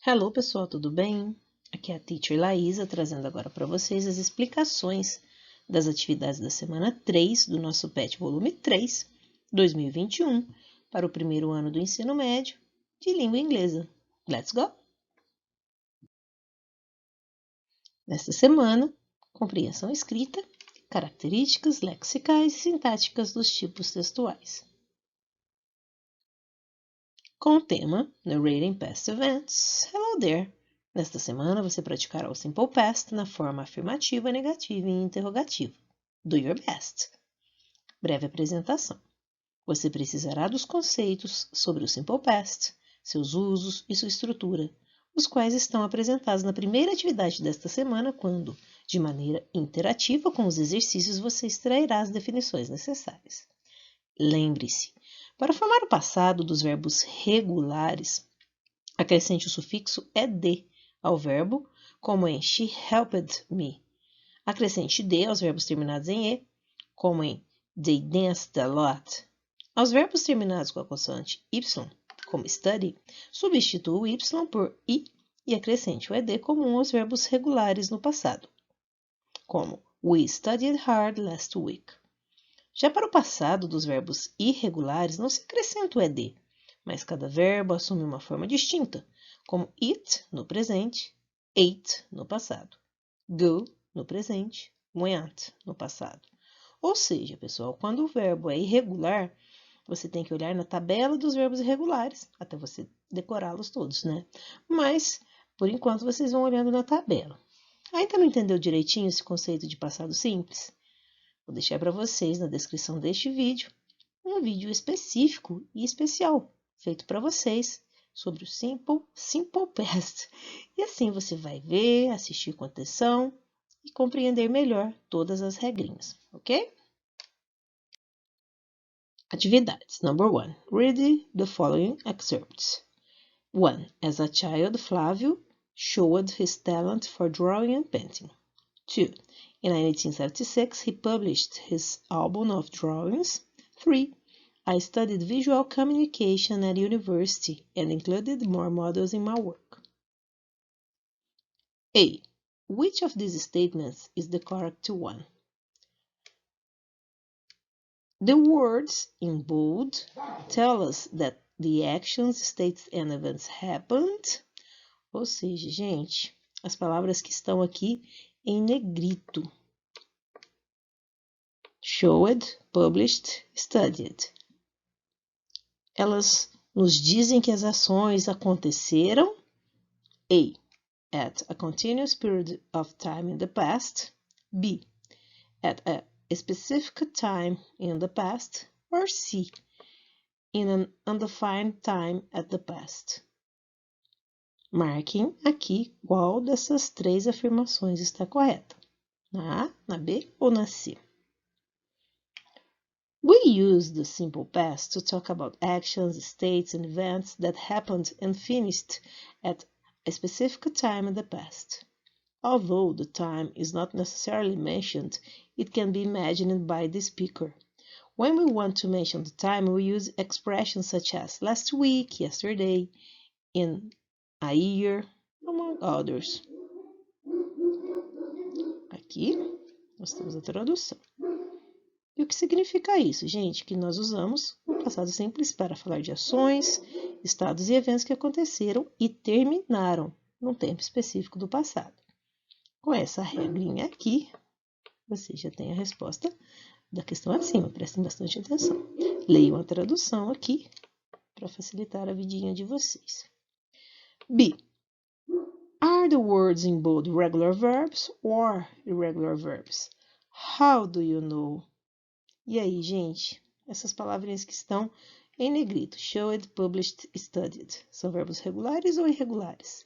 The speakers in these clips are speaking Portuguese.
Hello, pessoal, tudo bem? Aqui é a Teacher Laísa, trazendo agora para vocês as explicações das atividades da semana 3 do nosso PET Volume 3, 2021, para o primeiro ano do ensino médio de língua inglesa. Let's go! Nesta semana, compreensão escrita, características lexicais e sintáticas dos tipos textuais. Com o tema Narrating Past Events. Hello there! Nesta semana, você praticará o Simple Past na forma afirmativa, negativa e interrogativa. Do your best. Breve apresentação. Você precisará dos conceitos sobre o Simple Past, seus usos e sua estrutura, os quais estão apresentados na primeira atividade desta semana, quando, de maneira interativa com os exercícios, você extrairá as definições necessárias. Lembre-se, para formar o passado dos verbos regulares, acrescente o sufixo ed ao verbo, como em she helped me. Acrescente d aos verbos terminados em e, como em they danced a lot. Aos verbos terminados com a consoante y, como study, substitua o y por i e acrescente o ed comum aos verbos regulares no passado, como we studied hard last week. Já para o passado dos verbos irregulares, não se acrescenta o ed, mas cada verbo assume uma forma distinta, como eat no presente, ate no passado, go no presente, went no passado. Ou seja, pessoal, quando o verbo é irregular, você tem que olhar na tabela dos verbos irregulares, até você decorá-los todos, né? Mas, por enquanto, vocês vão olhando na tabela. Ainda não entendeu direitinho esse conceito de passado simples? Vou deixar para vocês na descrição deste vídeo um vídeo específico e especial feito para vocês sobre o Simple Past. E assim você vai ver, assistir com atenção e compreender melhor todas as regrinhas, ok? Atividades. Number 1. Read the following excerpts. 1. As a child, Flávio showed his talent for drawing and painting. 2. In 1976, he published his album of drawings. 3. I studied visual communication at university and included more models in my work. A. Which of these statements is the correct one? The words in bold tell us that the actions, states and events happened. Ou seja, gente, as palavras que estão aqui em negrito. Showed, published, studied. Elas nos dizem que as ações aconteceram. A. At a continuous period of time in the past. B. At a specific time in the past. Or C. In an undefined time at the past. Marquem aqui qual dessas três afirmações está correta. Na A, na B ou na C. We use the simple past to talk about actions, states, and events that happened and finished at a specific time in the past. Although the time is not necessarily mentioned, it can be imagined by the speaker. When we want to mention the time, we use expressions such as last week, yesterday, in a year, among others. Aqui nós temos a tradução. E o que significa isso, gente? Que nós usamos o passado simples para falar de ações, estados e eventos que aconteceram e terminaram num tempo específico do passado. Com essa regrinha aqui, você já tem a resposta da questão acima. Prestem bastante atenção. Leiam a tradução aqui para facilitar a vidinha de vocês. B. Are the words in bold regular verbs or irregular verbs? How do you know? E aí, gente? Essas palavrinhas que estão em negrito, showed, published, studied, são verbos regulares ou irregulares?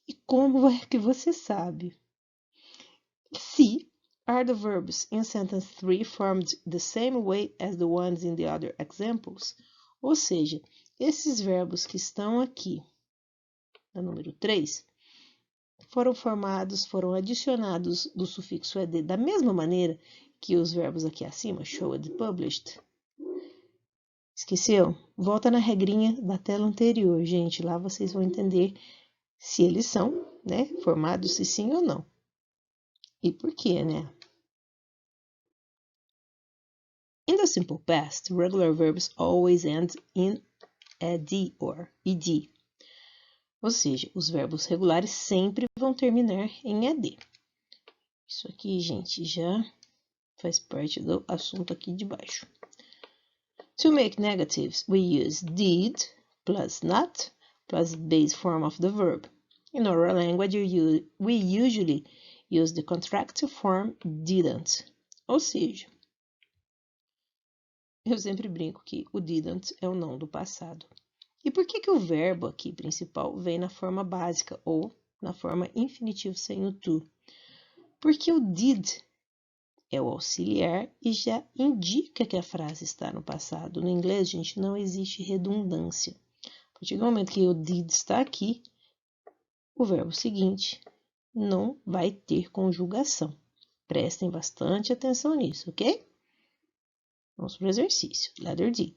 E como é que você sabe? C. Are the verbs in sentence 3 formed the same way as the ones in the other examples? Ou seja, esses verbos que estão aqui, no número 3, foram adicionados do sufixo ed da mesma maneira que os verbos aqui acima, showed, published, Esqueceu? Volta na regrinha da tela anterior, gente. Lá vocês vão entender se eles são, né, formados, se sim ou não. E por quê, né? In the simple past, regular verbs always end in ed or ed. Ou seja, os verbos regulares sempre vão terminar em ed. Isso aqui, gente, já faz parte do assunto aqui de baixo. To make negatives, we use did plus not plus base form of the verb. In oral language, we usually use the contractive form didn't. Ou seja, eu sempre brinco que o didn't é o não do passado. E por que o verbo aqui principal vem na forma básica ou na forma infinitivo sem o to? Porque o did é o auxiliar e já indica que a frase está no passado. No inglês, gente, não existe redundância. A partir do momento que o did está aqui, o verbo seguinte não vai ter conjugação. Prestem bastante atenção nisso, ok? Vamos para o exercício. Letter D.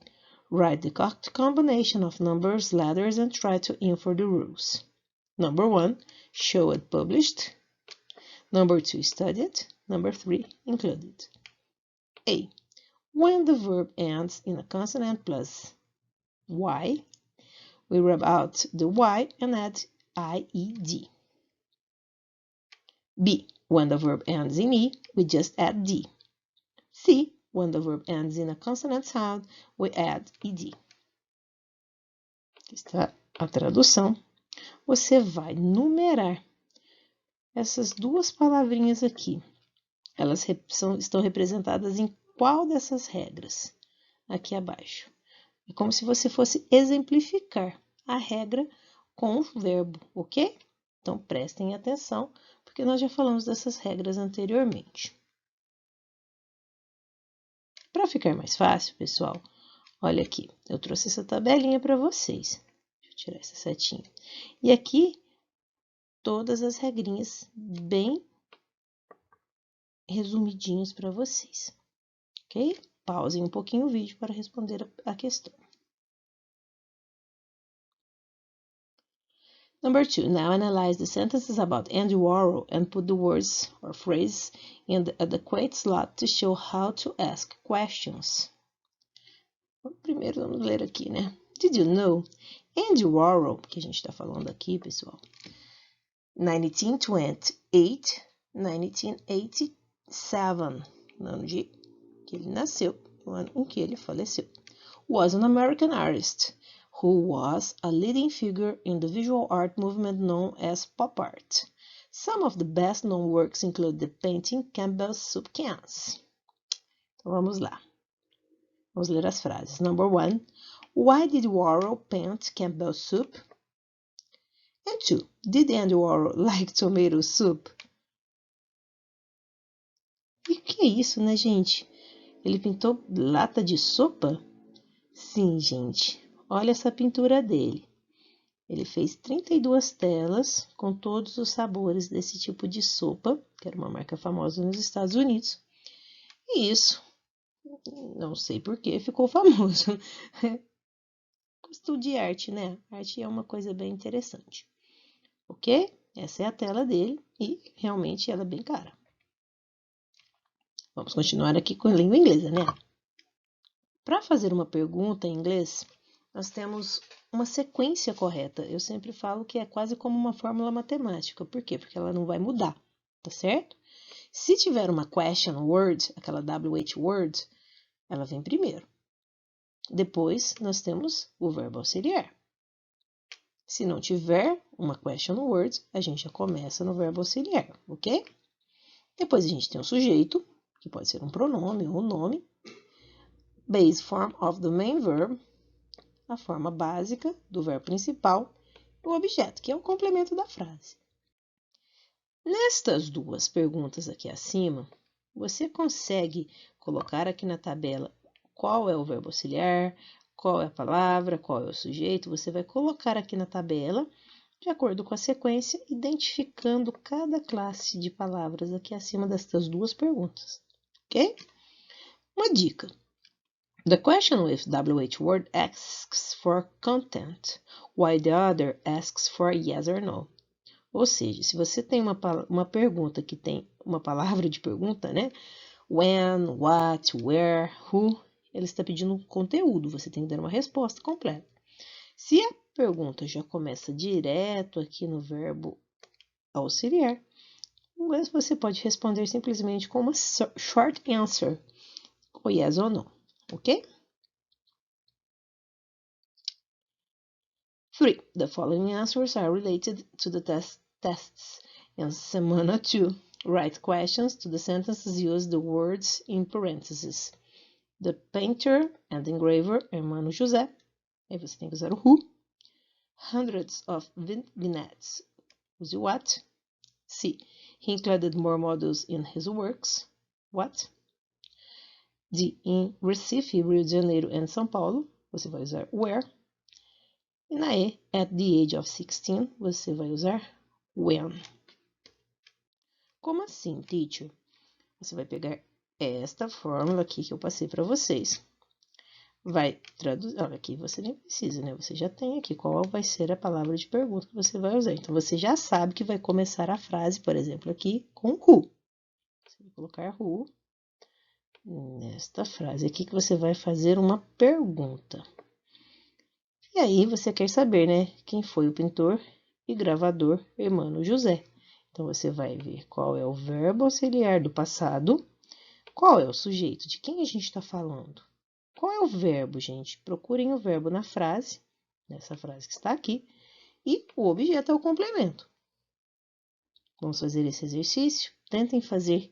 Write the correct combination of numbers, letters, and try to infer the rules. Number 1, showed, published. Number 2, studied. Number 3, included. A. When the verb ends in a consonant plus y, we rub out the y and add ied. B. When the verb ends in e, we just add d. C. When the verb ends in a consonant sound, we add ed. Aqui está a tradução. Você vai numerar essas duas palavrinhas aqui. Elas estão representadas em qual dessas regras? Aqui abaixo. É como se você fosse exemplificar a regra com o verbo, ok? Então, prestem atenção, porque nós já falamos dessas regras anteriormente. Para ficar mais fácil, pessoal, olha aqui, eu trouxe essa tabelinha para vocês. Deixa eu tirar essa setinha. E aqui, todas as regrinhas bem resumidinhas para vocês, ok? Pausem um pouquinho o vídeo para responder a questão. Number 2, now analyze the sentences about Andy Warhol and put the words or phrase in the adequate slot to show how to ask questions. Primeiro vamos ler aqui, né? Did you know? Andy Warhol, que a gente está falando aqui, pessoal, 1928, 1987, no ano de que ele nasceu, o ano em que ele faleceu, was an American artist who was a leading figure in the visual art movement known as pop art. Some of the best-known works include the painting Campbell's Soup Cans. Então, vamos lá. Vamos ler as frases. Number 1. Why did Warhol paint Campbell's Soup? And 2. Did Andy Warhol like tomato soup? E o que é isso, né, gente? Ele pintou lata de sopa? Sim, gente. Olha essa pintura dele. Ele fez 32 telas com todos os sabores desse tipo de sopa, que era uma marca famosa nos Estados Unidos. E isso, não sei por que, ficou famoso. Gosto de arte, né? Arte é uma coisa bem interessante. Ok? Essa é a tela dele e realmente ela é bem cara. Vamos continuar aqui com a língua inglesa, né? Para fazer uma pergunta em inglês, nós temos uma sequência correta. Eu sempre falo que é quase como uma fórmula matemática. Por quê? Porque ela não vai mudar, tá certo? Se tiver uma question word, aquela WH word, ela vem primeiro. Depois, nós temos o verbo auxiliar. Se não tiver uma question word, a gente já começa no verbo auxiliar, ok? Depois a gente tem o sujeito, que pode ser um pronome ou um nome. Base form of the main verb, a forma básica do verbo principal, e o objeto, que é o complemento da frase. Nestas duas perguntas aqui acima, você consegue colocar aqui na tabela qual é o verbo auxiliar, qual é a palavra, qual é o sujeito. Você vai colocar aqui na tabela, de acordo com a sequência, identificando cada classe de palavras aqui acima destas duas perguntas, ok? Uma dica. The question with WH word asks for content, while the other asks for yes or no. Ou seja, se você tem uma pergunta que tem uma palavra de pergunta, né? When, what, where, who, ele está pedindo conteúdo, você tem que dar uma resposta completa. Se a pergunta já começa direto aqui no verbo auxiliar, mas você pode responder simplesmente com uma short answer, ou yes ou no, ok? 3. The following answers are related to the tests in Semana 2. Write questions to the sentences. Use the words in parentheses. The painter and engraver, Hermano José. Aí você tem que usar o who. Hundreds of vignettes. Use what. C. He included more models in his works. What? D. In Recife, Rio de Janeiro and São Paulo. Você vai usar where. E na E, at the age of 16, você vai usar when. Como assim, teacher? Você vai pegar esta fórmula aqui que eu passei para vocês. Vai traduzir. Olha, aqui você nem precisa, né? Você já tem aqui qual vai ser a palavra de pergunta que você vai usar. Então, você já sabe que vai começar a frase, por exemplo, aqui com who. Você vai colocar who nesta frase aqui que você vai fazer uma pergunta. E aí você quer saber, né, quem foi o pintor e gravador Hermano José. Então, você vai ver qual é o verbo auxiliar do passado, qual é o sujeito, de quem a gente está falando. Qual é o verbo, gente? Procurem o verbo na frase, nessa frase que está aqui, e o objeto é o complemento. Vamos fazer esse exercício? Tentem fazer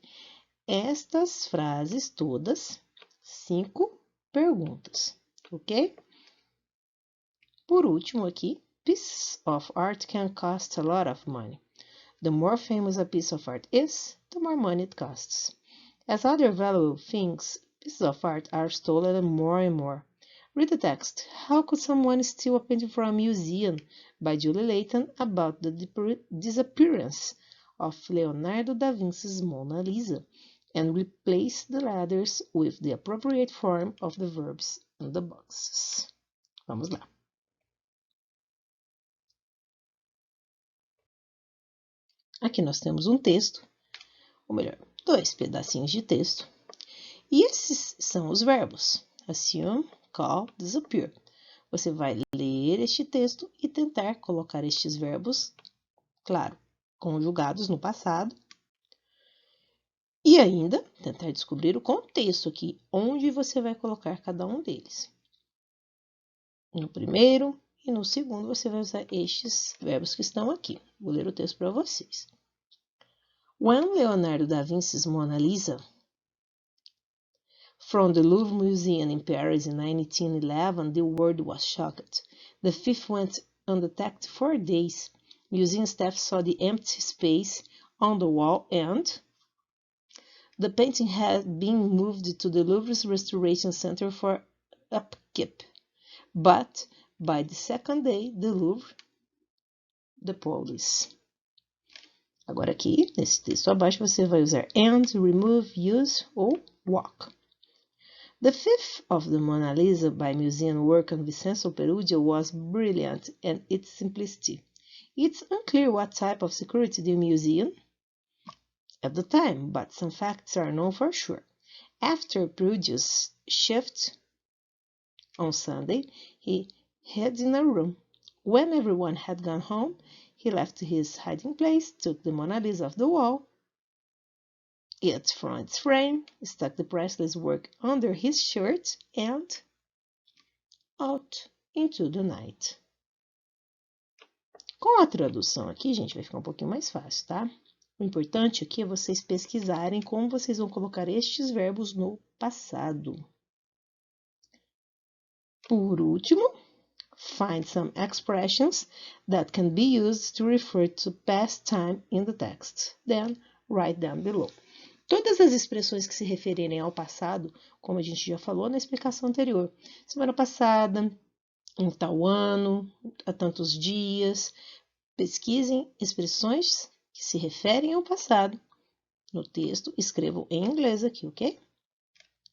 estas frases todas, 5 perguntas, ok? Por último aqui, pieces of art can cost a lot of money. The more famous a piece of art is, the more money it costs. As other valuable things, pieces of art are stolen more and more. Read the text. How could someone steal a painting from a museum? By Julie Layton about the disappearance of Leonardo da Vinci's Mona Lisa, and replace the letters with the appropriate form of the verbs in the boxes. Vamos lá. Aqui nós temos um texto, ou melhor, 2 pedacinhos de texto. E esses são os verbos. Assume, call, disappear. Você vai ler este texto e tentar colocar estes verbos, claro, conjugados no passado. E ainda tentar descobrir o contexto aqui, onde você vai colocar cada um deles. No primeiro e no segundo você vai usar estes verbos que estão aqui. Vou ler o texto para vocês. When Leonardo da Vinci's Mona Lisa from the Louvre Museum in Paris in 1911, the world was shocked. The thief went undetected for days. Museum staff saw the empty space on the wall and the painting had been moved to the Louvre's Restoration Center for upkeep. But by the second day, the Louvre, the police. Agora aqui, nesse texto abaixo, você vai usar and, remove, use ou walk. The Thief of the Mona Lisa by museum worker Vincenzo Perugia was brilliant in its simplicity. It's unclear what type of security the museum at the time, but some facts are known for sure. After Perugia's shift on Sunday, he hid in a room. When everyone had gone home, he left his hiding place, took the Mona Lisa off the wall, it from its frame, stuck the priceless work under his shirt, and out into the night. Com a tradução aqui, gente, vai ficar um pouquinho mais fácil, tá? O importante aqui é vocês pesquisarem como vocês vão colocar estes verbos no passado. Por último, find some expressions that can be used to refer to past time in the text. Then, write them below. Todas as expressões que se referirem ao passado, como a gente já falou na explicação anterior, semana passada, em tal ano, há tantos dias, pesquisem expressões que se referem ao passado no texto, escrevam em inglês aqui, ok?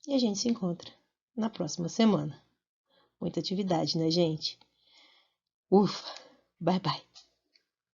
E a gente se encontra na próxima semana. Muita atividade, né, gente? Ufa! Bye, bye!